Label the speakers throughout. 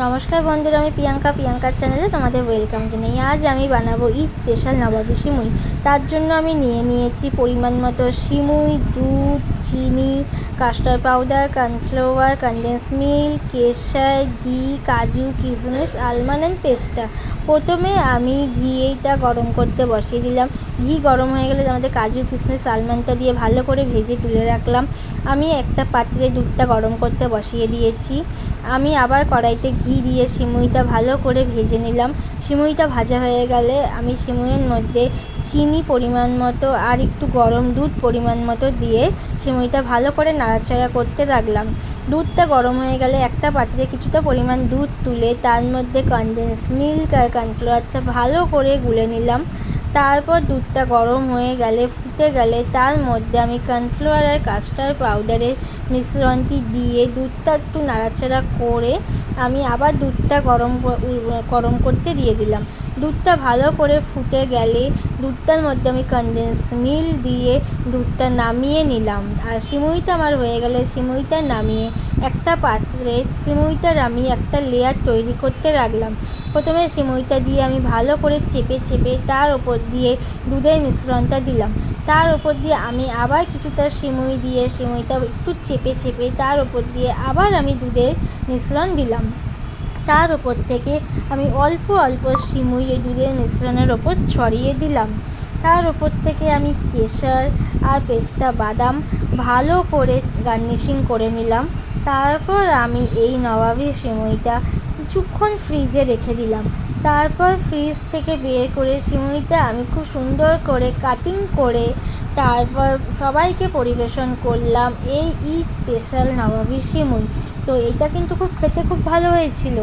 Speaker 1: নমস্কার বন্ধুরা, আমি প্রিয়াঙ্কার চ্যানেলে তোমাদের ওয়েলকাম জানাই। আজ আমি বানাবো ঈদ স্পেশাল নবাবী সিমুই। তার জন্য আমি নিয়েছি পরিমাণ মতো সিমুই, দুধ, চিনি, custard powder, cornflour, condense milk, কেশর, ঘি, কাজু, কিশমিশ, আলমন্ড অ্যান্ড পেস্তা। প্রথমে আমি ঘিটা গরম করতে বসিয়ে দিলাম। ঘি গরম হয়ে গেলে আমাদের কাজু, কিশমিশ, আলমন্ডটা দিয়ে ভালো করে ভেজে তুলে রাখলাম। আমি একটা পাত্রে দুধটা গরম করতে বসিয়ে দিয়েছি। আমি আবার কড়াইতে ঘি দিয়ে সিমুইটা ভালো করে ভেজে নিলাম। সিমুইটা ভাজা হয়ে গেলে আমি সিমুইয়ের মধ্যে চিনি পরিমাণ মতো আর একটু গরম দুধ পরিমাণ মতো দিয়ে সিমুইটা ভালো করে নাড়াচাড়া করতে লাগলাম। দুধটা গরম হয়ে গেলে একটা পাত্রে কিছুটা পরিমাণ দুধ তুলে তার মধ্যে কনডেন্স মিল্ক আর কর্নফ্লাওয়ারটা ভালো করে গুলে নিলাম। তারপর দুধটা গরম হয়ে গেলে ফুটে গেলে তার মধ্যে আমি কর্নফ্লাওয়ার আর কাস্টার্ড পাউডারের মিশ্রণটি দিয়ে দুধটা একটু নাড়াচাড়া করে আমি আবার দুধটা গরম করতে দিয়ে দিলাম। দুধটা ভালো করে ফুটে গেলে দুধটার মধ্যে আমি কনডেন্স মিল্ক দিয়ে দুধটা নামিয়ে নিলাম। আর সিমুইটা আমার হয়ে গেলে সিমুইটা নামিয়ে একটা পাত্রে সিমুইটা নামিয়ে একটা লেয়ার তৈরি করতে রাখলাম। প্রথমে সিমুইটা দিয়ে আমি ভালো করে চেপে তার ওপর দিয়ে দুধের মিশ্রণটা দিলাম। তার ওপর দিয়ে আমি আবার কিছুটা সিমুই দিয়ে সিমুইটা একটু চেপে তার ওপর দিয়ে আবার আমি দুধের মিশ্রণ দিলাম। তার ওপর থেকে আমি অল্প সিমুই ওই দুধের মিশ্রণের ওপর ছড়িয়ে দিলাম। তার ওপর থেকে আমি কেশর আর পেস্তা বাদাম ভালো করে গার্নিশিং করে নিলাম। তারপর আমি এই নবাবী সিমুইটা কিছুক্ষণ ফ্রিজে রেখে দিলাম। তারপর ফ্রিজ থেকে বের করে সিমুইটা আমি খুব সুন্দর করে কাটিং করে তারপর সবাইকে পরিবেশন করলাম এই ঈদ স্পেশাল নবাবী সিমুই। তো এটা কিন্তু খেতে খুব ভালো হয়েছিল।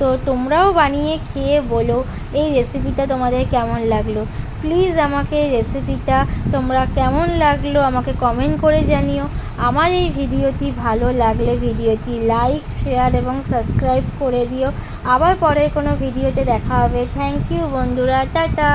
Speaker 1: তো তোমরাও বানিয়ে খেয়ে বলো এই রেসিপিটা তোমাদের কেমন লাগলো। প্লিজ আমাকে এই রেসিপিটা তোমরা কেমন লাগলো আমাকে কমেন্ট করে জানিও। আমার এই ভিডিওটি ভালো লাগলে ভিডিওটি লাইক, শেয়ার এবং সাবস্ক্রাইব করে দিও। আবার পরের কোনো ভিডিওতে দেখা হবে। থ্যাংক ইউ বন্ধুরা, টাটা।